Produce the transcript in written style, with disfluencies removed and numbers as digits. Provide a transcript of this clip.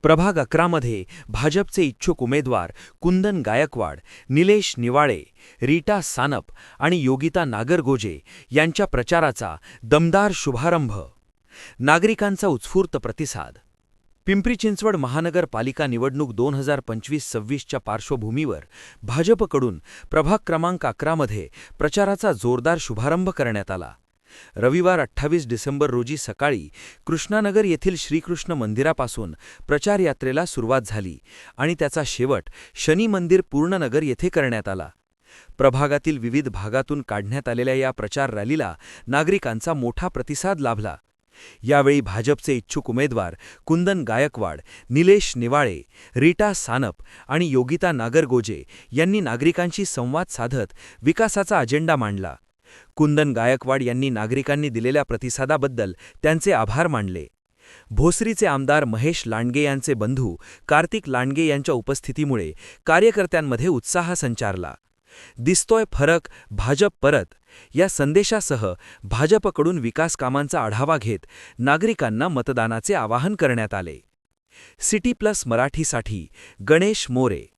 प्रभाग 11 मध्ये भाजपचे इच्छुक उमेदवार कुंदन गायकवाड, निलेश निवाळे, रीटा सानप आणि योगिता नागरगोजे यांच्या प्रचाराचा दमदार शुभारंभ. नागरिकांचा उत्स्फूर्त प्रतिसाद. पिंपरी चिंचवड महानगरपालिका निवडणूक 2025-26च्या पार्श्वभूमीवर भाजपकडून प्रभाग क्रमांक 11 मध्ये प्रचाराचा जोरदार शुभारंभ करण्यात आला. रविवार 28 डिसेंबर रोजी सकाळी कृष्णानगर येथील श्रीकृष्ण मंदिरापासून प्रचार यात्रेला सुरुवात झाली आणि त्याचा शेवट शनी मंदिर पूर्णनगर येथे करण्यात आला. प्रभागातील विविध भागातून काढण्यात आलेल्या या प्रचार रॅलीला नागरिकांचा मोठा प्रतिसाद लाभला. यावेळी भाजपचे इच्छुक उमेदवार कुंदन गायकवाड, निलेश निवाळे, रीटा सानप आणि योगिता नागरगोजे यांनी नागरिकांशी संवाद साधत विकासाचा अजेंडा मांडला. कुंदन गायकवाड यांनी नागरिकांनी दिलेल्या प्रतिसादाबद्दल त्यांचे आभार मानले. भोसरीचे आमदार महेश लांडगे यांचे बंधू कार्तिक लांडगे यांच्या उपस्थितीमुळे कार्यकर्त्यांमध्ये उत्साह संचारला. दिसतोय फरक, भाजप परत या संदेशासह भाजपकडून विकास कामांचा आढावा घेत नागरिकांना मतदानाचे आवाहन करण्यात आले. सिटी प्लस मराठीसाठी गणेश मोरे.